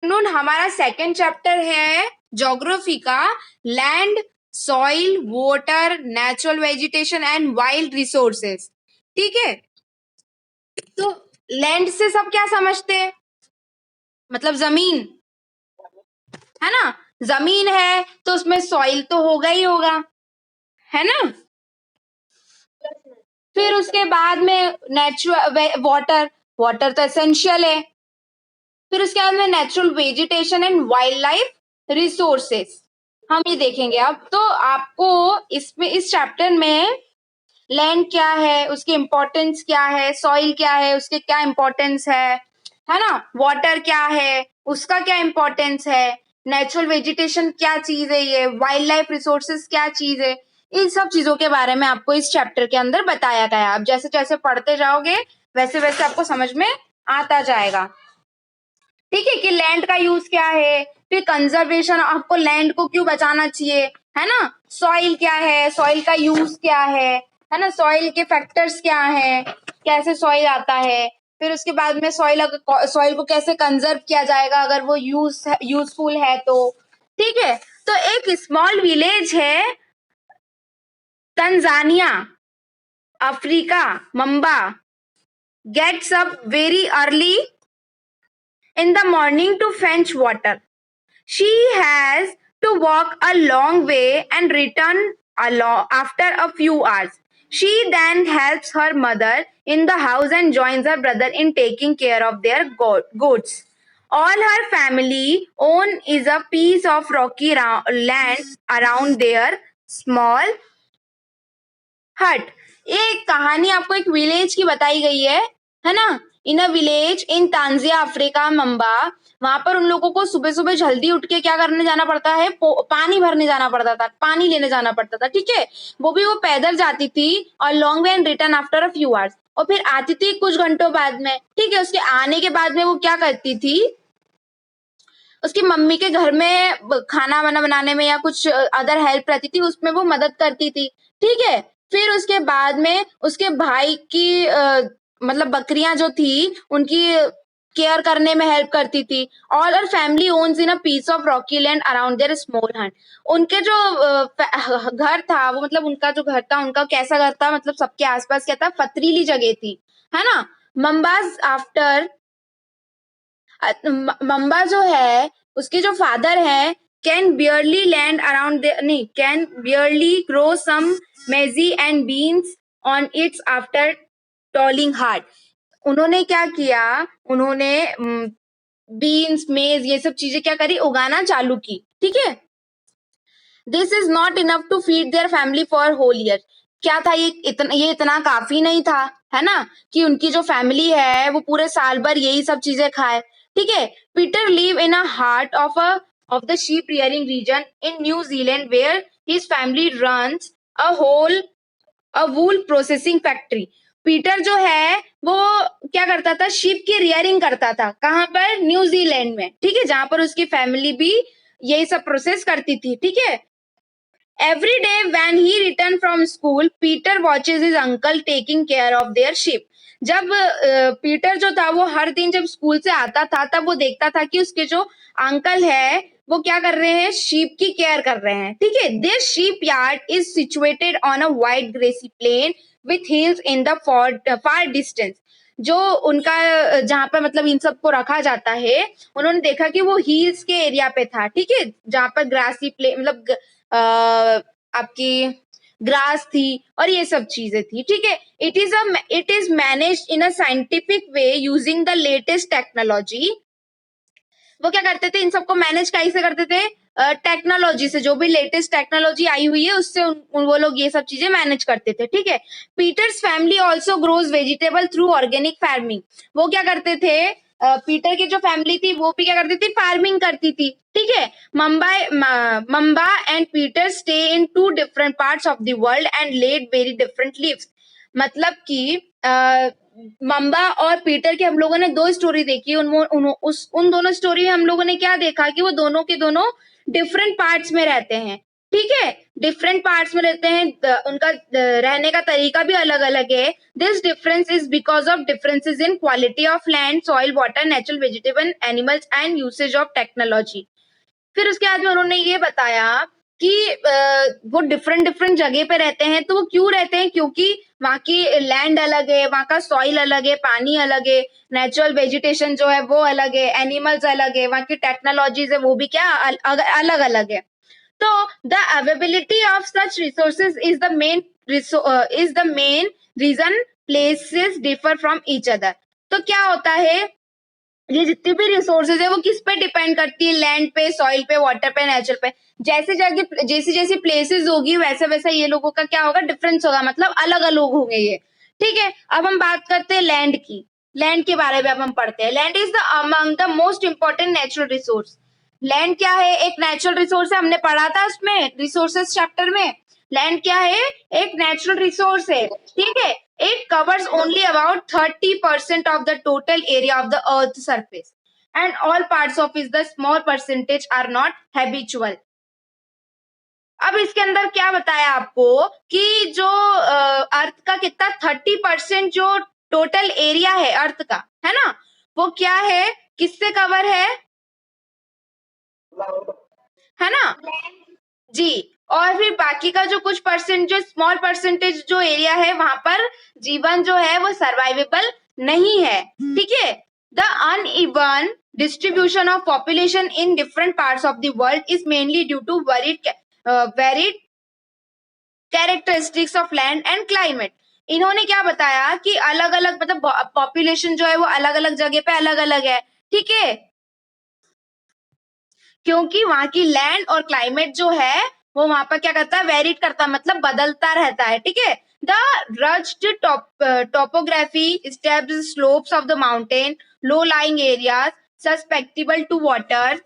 Afternoon हमारा second chapter है geography का, land, soil, water, natural vegetation and wild resources. ठीक है, तो लैंड से सब क्या समझते हैं? मतलब जमीन है ना, जमीन है तो उसमें सॉइल तो होगा ही होगा, है ना। फिर उसके बाद में नेचुरल वाटर, वाटर तो एसेंशियल है। फिर उसके बाद में natural vegetation and wild life resources हम ये देखेंगे। अब तो आपको इसमें इस चैप्टर में लैंड क्या है, उसकी इंपॉर्टेंस क्या है, सॉइल क्या है, उसके क्या इंपॉर्टेंस है ना, वाटर क्या है, उसका क्या इंपॉर्टेंस है, नेचुरल वेजिटेशन क्या चीज है, ये वाइल्ड लाइफ रिसोर्सेस क्या चीज है, इन सब चीजों के बारे में आपको इस चैप्टर के अंदर बताया गया। आप जैसे जैसे पढ़ते जाओगे वैसे वैसे आपको समझ में आता जाएगा। ठीक है, कि लैंड का यूज क्या है, फिर कंजर्वेशन, आपको लैंड को क्यों बचाना चाहिए, है ना। सॉइल क्या है, सॉइल का यूज क्या है ना, सॉइल के फैक्टर्स क्या है, कैसे सॉइल आता है। फिर उसके बाद में सॉइल को कैसे कंजर्व किया जाएगा अगर वो यूजफुल है तो। ठीक है, तो एक स्मॉल विलेज है Tanzania, Africa, Mamba, gets up very early in the morning to fetch water. She has to walk a long way and return after a few hours. She then helps her mother in the house and joins her brother in taking care of their goats. All her family own is a piece of rocky land around their small hut. ये कहानी आपको एक village की बताई गई है ना। In a village in Tanzania, Africa, Mamba, वहां पर उन लोगों को सुबह सुबह जल्दी उठ के क्या करने जाना पड़ता है, पानी भरने जाना पड़ता था, पानी लेने जाना पड़ता था। ठीक है, वो भी वो पैदल जाती थी और long way and return after a few hours, और फिर आती थी कुछ घंटों बाद में। ठीक है, उसके आने के बाद में वो क्या करती थी, उसकी मम्मी के घर में खाना वाना बनाने में या कुछ अदर हेल्प रहती थी उसमें वो मदद करती थी। ठीक है, फिर उसके बाद में उसके भाई की मतलब बकरियां जो थी उनकी केयर करने में हेल्प करती थी। ऑल और family owns in a piece of rocky land around their small hut. उनके जो घर था वो, मतलब उनका जो घर था, उनका कैसा घर था, मतलब सबके आसपास क्या था, पथरीली जगह थी, है ना। मम्बाज आफ्टर मम्बा जो है उसके जो फादर है कैन बियरली लैंड अराउंड नहीं, can barely grow some maize and beans on its after toiling hard. उन्होंने क्या किया, उन्होंने बीन्स, मेज, ये सब चीजें क्या करी, उगाना चालू की। ठीक है, this is not enough to feed their family for whole year. क्या था, ये इतना काफी नहीं था, है ना, कि उनकी जो फैमिली है वो पूरे साल भर यही सब चीजें खाए। ठीक है, Peter live in a heart of the sheep rearing region in New Zealand where his family runs a wool processing factory. Peter जो है वो क्या करता था, शीप की रियरिंग करता था, कहाँ पर, न्यूजीलैंड में। ठीक है, जहां पर उसकी फैमिली भी यही सब प्रोसेस करती थी। ठीक है, every day when he returned from school, Peter watches his uncle taking care of their sheep. जब पीटर जो था वो हर दिन जब स्कूल से आता था तब वो देखता था कि उसके जो अंकल है वो क्या कर रहे हैं, शीप की केयर कर रहे हैं। ठीक है, this sheep yard is situated on a wide grassy plain with hills in the far distance. जो उनका जहां पर मतलब इन सबको रखा जाता है, उन्होंने देखा कि वो हिल्स के एरिया पे था। ठीक है, जहां पर ग्रासी प्लेन मतलब आपकी ग्रास थी और ये सब चीजें थी। ठीक है, it is managed in a scientific way using the latest technology. वो क्या करते थे, इन सबको मैनेज कैसे करते थे, टेक्नोलॉजी से, जो भी लेटेस्ट टेक्नोलॉजी आई हुई है उससे वो लोग ये सब चीजें मैनेज करते थे। ठीक है, Peter's family also grows vegetable through organic farming. वो क्या करते थे, पीटर की जो फैमिली थी वो भी क्या करती थी, फार्मिंग करती थी। ठीक है, Mamba and Peter stay in two different parts of the world and led very different lives. मतलब कि मम्बा और पीटर की हम लोगों ने दो स्टोरी देखी, उन दोनों स्टोरी में हम लोगों ने क्या देखा कि वो दोनों के दोनों डिफरेंट पार्ट्स में रहते हैं। ठीक है, डिफरेंट पार्ट्स में रहते हैं, उनका रहने का तरीका भी अलग अलग है. This difference is because of differences in quality of land, soil, water, natural vegetable, animals and usage of technology. फिर उसके बाद में उन्होंने ये बताया कि वो डिफरेंट डिफरेंट जगह पे रहते हैं. तो वो क्यों रहते हैं? क्योंकि वहाँ की लैंड अलग है, वहाँ का सॉइल अलग है, पानी अलग है, नेचुरल वेजिटेशन जो है वो अलग है, एनिमल्स अलग है, वहाँ की टेक्नोलॉजीज है वो भी क्या अलग अलग है. So the availability of such resources is the main reason places differ from each other. तो क्या होता है, ये जितनी भी रिसोर्सेज है वो किस पे डिपेंड करती है? लैंड पे, सॉइल पे, वाटर पे, नेचर पे. जैसे जगह जैसी जैसी प्लेसेस होगी वैसे वैसा ये लोगों का क्या होगा? डिफरेंस होगा, मतलब अलग अलग होंगे ये. ठीक है, अब हम बात करते हैं लैंड की. लैंड के बारे में अब हम पढ़ते हैं. Land is the among the most important natural resource. Land क्या है? एक नेचुरल रिसोर्स है, हमने पढ़ा था उसमें रिसोर्सेस चैप्टर में. लैंड क्या है? एक नेचुरल रिसोर्स है. ठीक है, it covers only about 30% of the total area of the earth's surface, and all parts of it, the small percentage are not habitual. अब इसके अंदर क्या बताया आपको कि जो अर्थ का कितना 30% जो टोटल एरिया है अर्थ का, है ना, वो क्या है? किससे कवर है ना? जी. और फिर बाकी का जो कुछ परसेंट, जो स्मॉल परसेंटेज जो एरिया है वहां पर जीवन जो है वो सर्वाइवेबल नहीं है. ठीक है, the uneven distribution of population in different parts of the world is mainly due to varied characteristics of land and climate. इन्होंने क्या बताया कि अलग अलग, मतलब पॉपुलेशन जो है वो अलग अलग जगह पे अलग अलग है. ठीक है, क्योंकि वहां की लैंड और क्लाइमेट जो है वो वहां पर क्या करता है? वेरिड करता है, मतलब बदलता रहता है. ठीक है, the rugged topography, steps, slopes of the mountain, low lying areas susceptible to water,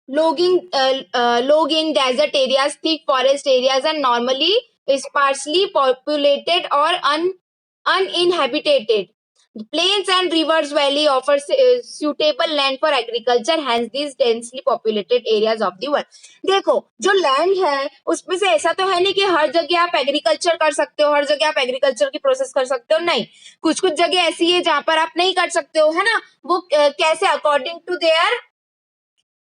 log in desert areas, thick forest areas, and normally sparsely populated or uninhabited. Plains and rivers valley offers suitable land for agriculture, hence these densely populated areas of the world. देखो, जो land है उसमें से ऐसा तो है नहीं कि हर जगह आप एग्रीकल्चर कर सकते हो, हर जगह आप एग्रीकल्चर की प्रोसेस कर सकते हो. नहीं, कुछ कुछ जगह ऐसी है जहां पर आप नहीं कर सकते हो, है ना. वो कैसे? According to their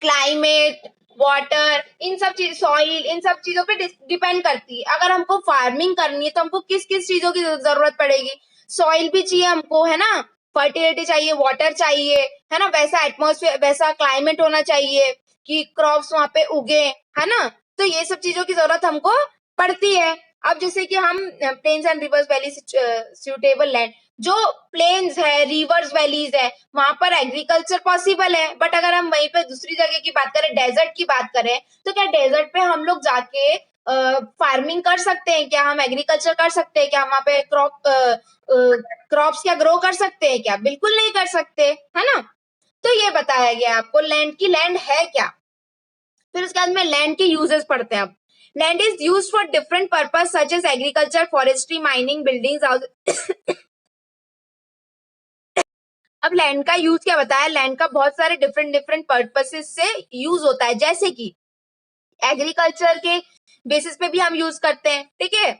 climate, water, इन सब चीज, सॉइल, इन सब चीजों पे डिपेंड करती है. अगर हमको फार्मिंग करनी है तो हमको किस किस चीजों की जरूरत पड़ेगी? सॉइल भी चाहिए हमको, है ना, फर्टिलिटी चाहिए, वाटर चाहिए, है ना, वैसा एटमोस्फेयर, वैसा क्लाइमेट होना चाहिए कि क्रॉप्स वहां पे उगे, है ना. तो ये सब चीजों की जरूरत हमको पड़ती है. अब जैसे कि हम plains and rivers valley suitable land, जो प्लेन्स है, रिवर्स वैलीज है, वहां पर एग्रीकल्चर पॉसिबल है. बट अगर हम वहीं पे दूसरी जगह की बात करें, डेजर्ट की बात करें, तो क्या डेजर्ट पे हम लोग जाके फार्मिंग कर सकते हैं क्या? हम एग्रीकल्चर कर सकते हैं क्या? वहां पे क्रॉप्स क्या ग्रो कर सकते हैं क्या? बिल्कुल नहीं कर सकते, है ना. तो ये बताया गया आपको लैंड की, लैंड है क्या. फिर उसके बाद में लैंड के यूजेस पढ़ते हैं. अब land is used for different purpose such as agriculture, forestry, mining, buildings. अब लैंड का यूज क्या बताया? लैंड का बहुत सारे डिफरेंट डिफरेंट पर्पसेस से यूज होता है. जैसे कि एग्रीकल्चर के बेसिस पे भी हम यूज करते हैं. ठीक है,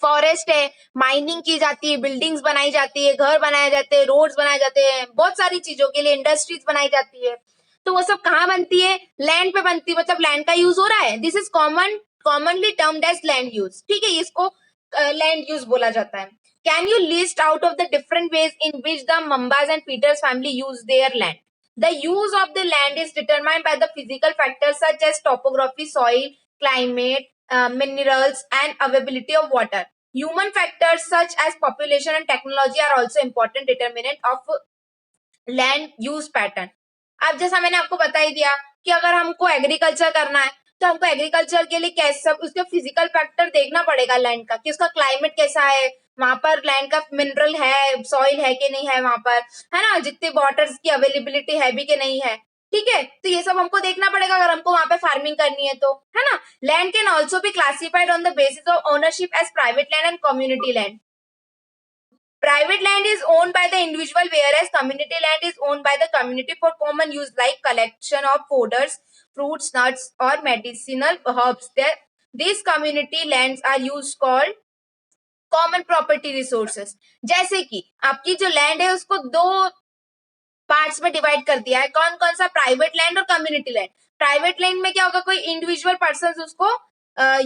फॉरेस्ट है, माइनिंग की जाती है, बिल्डिंग्स बनाई जाती है, घर बनाए जाते हैं, रोड्स बनाए जाते हैं, बहुत सारी चीजों के लिए इंडस्ट्रीज बनाई जाती है. तो वो सब कहाँ बनती है? लैंड पे बनती है, मतलब लैंड का यूज हो रहा है. This is commonly termed as land use. ठीक है, इसको लैंड यूज बोला जाता है. Can you list out of the different ways in which the Mambas and Peters family use their land? The use of the land is determined by the physical factors such as topography, soil, climate, minerals, and availability of water. Human factors such as population and technology are also important determinant of land use pattern. अब जैसा मैंने आपको बता ही दिया कि अगर हमको agriculture करना है तो हमको एग्रीकल्चर के लिए कैसा, उसका फिजिकल फैक्टर देखना पड़ेगा लैंड का, कि उसका क्लाइमेट कैसा है, वहां पर लैंड का मिनरल है, सॉइल है कि नहीं है वहां पर, है ना, जितने वाटर्स की अवेलेबिलिटी है भी कि नहीं है. ठीक है, तो ये सब हमको देखना पड़ेगा अगर हमको वहां पे फार्मिंग करनी है तो, है ना. Land can also be classified on the basis of ownership as private land and community land. Private land is owned by the individual, whereas community land is owned by the community for common use like collection of fodders fruits, nuts, or medicinal herbs. These community lands are used called common property resources. जैसे कि आपकी जो land है उसको दो parts में divide कर दिया है. कौन कौन सा? प्राइवेट लैंड और कम्युनिटी लैंड. प्राइवेट लैंड में क्या होगा, कोई इंडिविजुअल पर्सन उसको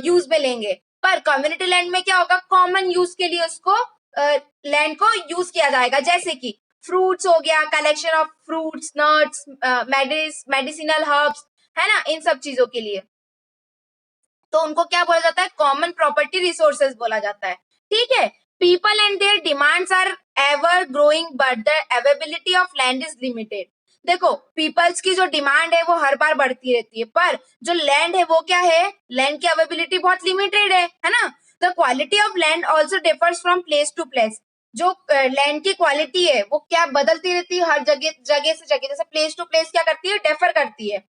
यूज में लेंगे, पर कम्युनिटी लैंड में क्या होगा, कॉमन यूज के लिए उसको लैंड को यूज किया जाएगा. जैसे कि फ्रूट्स हो गया, collection of fruits, nuts, medicinal herbs, है ना, इन सब चीजों के लिए. तो उनको क्या बोला जाता है? कॉमन प्रॉपर्टी रिसोर्सेज बोला जाता है. ठीक है. People and their demands are ever growing but the availability of land is limited. देखो, पीपल्स की जो डिमांड है वो हर बार बढ़ती रहती है, पर जो लैंड है वो क्या है, लैंड की अवेलेबिलिटी बहुत लिमिटेड है ना. The quality of land also differs from place to place. जो लैंड की क्वालिटी है वो क्या बदलती रहती है हर जगह जगह से जगह. जैसे प्लेस टू प्लेस क्या करती है, डिफर करती है.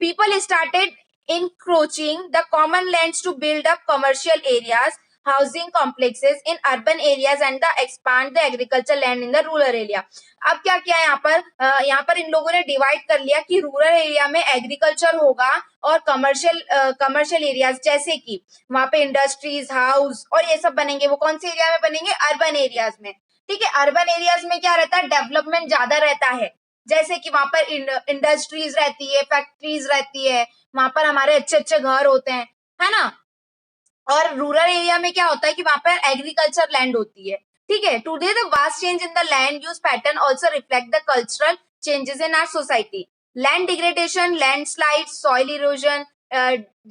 People started encroaching the common lands to build up commercial areas, housing complexes in urban areas and the expand the agricultural land in the rural area. अब क्या किया यहाँ पर इन लोगों ने डिवाइड कर लिया कि रूरल एरिया में एग्रीकल्चर होगा और कमर्शियल एरियाज, जैसे कि वहां पे इंडस्ट्रीज, हाउस और ये सब बनेंगे. वो कौन से एरिया में बनेंगे? अर्बन एरियाज में. ठीक है. अर्बन एरियाज में क्या रहता है, डेवलपमेंट ज्यादा रहता है. जैसे कि वहां पर इंडस्ट्रीज रहती है, फैक्ट्रीज रहती है, वहां पर हमारे अच्छे अच्छे घर होते हैं, है ना. और रूरल एरिया में क्या होता है कि वहां पर एग्रीकल्चर लैंड होती है. ठीक है. Today the vast change in the land use pattern also reflect the cultural changes in our society. Land degradation, landslide, soil erosion,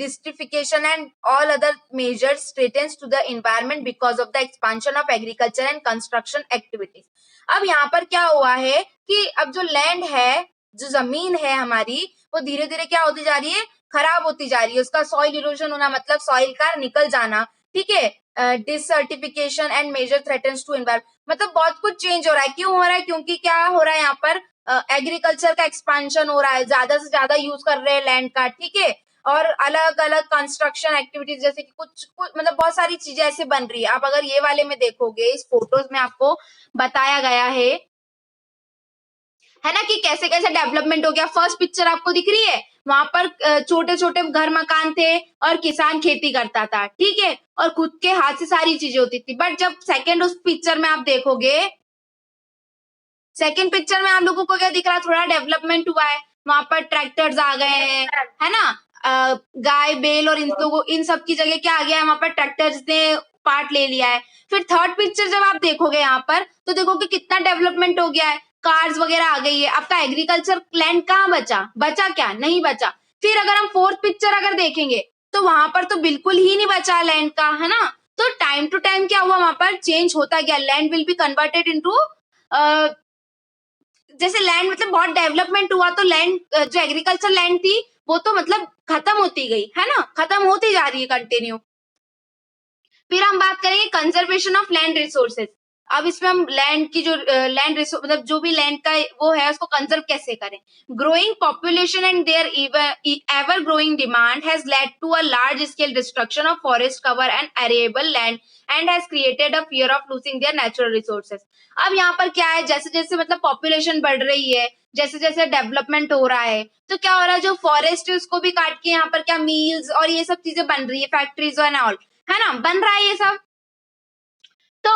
desertification and all other measures threatens to the environment because of the expansion of agriculture and construction activities. अब यहाँ पर क्या हुआ है कि अब जो land है, जो जमीन है हमारी, वो धीरे धीरे क्या होती जा रही है, खराब होती जा रही है. उसका सॉइल इरोजन होना मतलब सॉइल का निकल जाना. ठीक है. Desertification and major threatens to environment, मतलब बहुत कुछ चेंज हो रहा है. क्यों हो रहा है? क्योंकि क्या हो रहा है यहाँ पर, एग्रीकल्चर का एक्सपांशन हो रहा है, ज्यादा से ज्यादा यूज कर रहे हैं लैंड का. ठीक है. और अलग अलग कंस्ट्रक्शन एक्टिविटीज, जैसे कि कुछ मतलब बहुत सारी चीजें ऐसे बन रही है. आप अगर ये वाले में देखोगे, इस फोटोज में आपको बताया गया है ना, कि कैसे कैसे डेवलपमेंट हो गया. फर्स्ट पिक्चर आपको दिख रही है, वहां पर छोटे छोटे घर मकान थे और किसान खेती करता था. ठीक है. और खुद के हाथ से सारी चीजें होती थी. बट जब सेकेंड उस पिक्चर में आप देखोगे, सेकेंड पिक्चर में आप लोगों को क्या दिख रहा है, थोड़ा डेवलपमेंट हुआ है. वहां पर ट्रैक्टर्स आ गए हैं, है ना. गाय बैल और इन सब की जगह क्या आ गया है, वहां पर ट्रैक्टर्स ने पार्ट ले लिया है. फिर थर्ड पिक्चर जब आप देखोगे यहाँ पर, तो देखोगे कितना डेवलपमेंट हो गया है, कार्स वगैरह आ गई है. आपका एग्रीकल्चर लैंड कहाँ बचा क्या? नहीं बचा. फिर अगर हम फोर्थ पिक्चर अगर देखेंगे, तो वहां पर तो बिल्कुल ही नहीं बचा लैंड का, है ना. तो टाइम टू टाइम क्या हुआ, वहां पर चेंज होता गया. Land will be converted into, जैसे लैंड मतलब बहुत डेवलपमेंट हुआ, तो लैंड, जो एग्रीकल्चर लैंड थी वो तो मतलब खत्म होती गई, है ना, खत्म होती जा रही है कंटिन्यू. फिर हम बात करेंगे कंजर्वेशन ऑफ लैंड रिसोर्सेज. अब इसमें हम लैंड की जो लैंड रिसोर्स मतलब जो भी लैंड का वो है उसको कंजर्व कैसे करें. Growing population and their ever growing demand has led to a large scale destruction of forest cover and arable land and has created a fear of losing their natural resources. अब यहाँ पर क्या है, जैसे जैसे मतलब पॉपुलेशन बढ़ रही है, जैसे जैसे डेवलपमेंट हो रहा है, तो क्या हो रहा है, जो फॉरेस्ट है उसको भी काट के यहाँ पर क्या मिल्स और ये सब चीजें बन रही है, फैक्ट्रीज एंड ऑल, है ना, बन रहा है ये सब. तो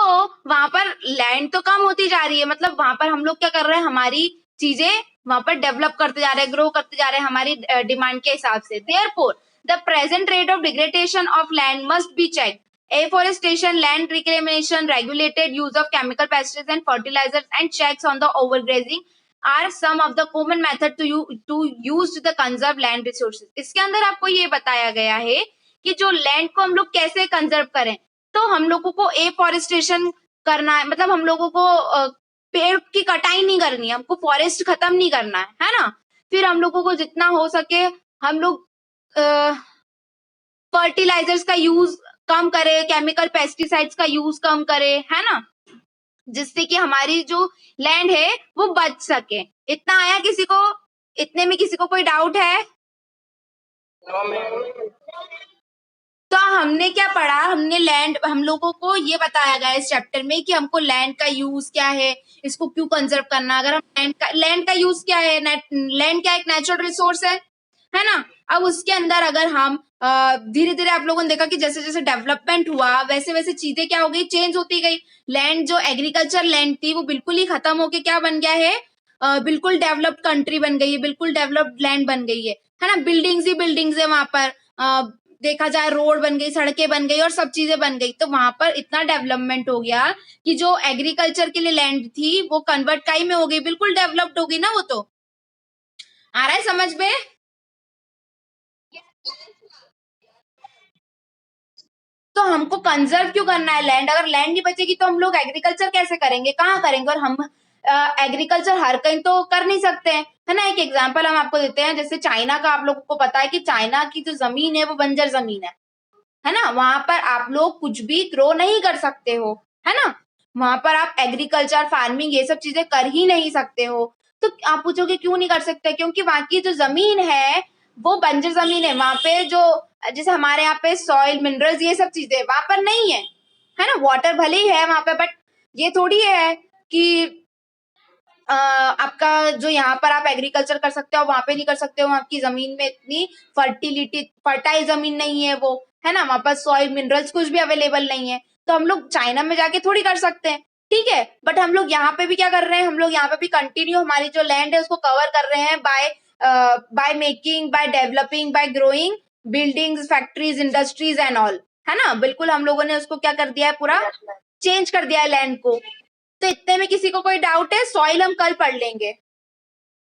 वहां पर लैंड तो कम होती जा रही है, मतलब वहां पर हम लोग क्या कर रहे हैं, हमारी चीजें वहां पर डेवलप करते जा रहे हैं, ग्रो करते जा रहे हैं हमारी डिमांड के हिसाब से. Therefore the present rate of degradation of land must be check. Afforestation, land reclamation, regulated use of chemical pesticides and fertilizers, and checks on the overgrazing are some of the common method to use the conserve land resources. इसके अंदर आपको ये बताया गया है कि जो land को हम लोग कैसे कंजर्व करें. तो हम लोगों को एफॉरेस्टेशन करना है, मतलब हम लोगों को पेड़ की कटाई नहीं करनी है, हमको फॉरेस्ट खत्म नहीं करना है ना. फिर हम लोगों को जितना हो सके हम लोग फर्टिलाइजर्स का यूज कम करें, केमिकल पेस्टिसाइड्स का यूज कम करें, है ना, जिससे कि हमारी जो लैंड है वो बच सके. इतना आया किसी को? इतने में किसी को कोई डाउट है? तो हमने क्या पढ़ा, हमने लैंड, हम लोगों को ये बताया गया इस चैप्टर में कि हमको लैंड का यूज क्या है, इसको क्यों कंजर्व करना. अगर हम लैंड का यूज क्या है, लैंड क्या एक नेचुरल रिसोर्स है ना. अब उसके अंदर अगर हम धीरे धीरे आप लोगों ने देखा कि जैसे जैसे डेवलपमेंट हुआ वैसे वैसे चीजें क्या हो गई, चेंज होती गई। लैंड जो एग्रीकल्चर लैंड थी वो बिल्कुल ही खत्म होके क्या बन गया है, बिल्कुल डेवलप्ड कंट्री बन गई है, बिल्कुल डेवलप्ड लैंड बन गई है ना। बिल्डिंग्स ही बिल्डिंग्स है वहां पर, देखा जाए रोड बन गई, सड़कें बन गई और सब चीजें बन गई। तो वहां पर इतना डेवलपमेंट हो गया कि जो एग्रीकल्चर के लिए लैंड थी वो कन्वर्ट काई में हो गई, बिल्कुल डेवलप्ड हो गई ना। वो तो आ रहा है समझ में। तो हमको कंजर्व क्यों करना है लैंड? अगर लैंड नहीं बचेगी तो हम लोग एग्रीकल्चर कैसे करेंगे, कहाँ करेंगे? और हम एग्रीकल्चर हर कहीं तो कर नहीं सकते हैं, है ना। एक एग्जांपल हम आपको देते हैं, जैसे चाइना का आप लोगों को पता है कि चाइना की जो जमीन है वो बंजर जमीन है ना। वहां पर आप लोग कुछ भी ग्रो नहीं कर सकते हो, है ना। वहां पर आप एग्रीकल्चर फार्मिंग ये सब चीजें कर ही नहीं सकते हो। तो आप पूछोगे क्यों नहीं कर सकते? क्योंकि वहां की जो जमीन है वो बंजर जमीन है। वहां पे जो, जैसे हमारे यहाँ पे सॉइल मिनरल्स ये सब चीजें वहां पर नहीं है ना। वाटर भले ही है वहां पे, बट ये थोड़ी है कि आपका जो यहाँ पर आप एग्रीकल्चर कर सकते हो वहां पे नहीं कर सकते हो। आपकी जमीन में इतनी फर्टिलिटी, फर्टाइल जमीन नहीं है वो, है ना। वहां पर सॉइल मिनरल्स कुछ भी अवेलेबल नहीं है। तो हम लोग चाइना में जाके थोड़ी कर सकते हैं, ठीक है। बट हम लोग यहाँ पे भी क्या कर रहे हैं, हम लोग यहाँ पे भी कंटिन्यू हमारी जो लैंड है उसको कवर कर रहे हैं by by making, by developing, by growing buildings, factories, industries and all, है ना। बिल्कुल हम लोगों ने उसको क्या कर दिया है, पूरा चेंज कर दिया है लैंड को। तो इतने में किसी को कोई डाउट है? सॉइल हम कल पढ़ लेंगे।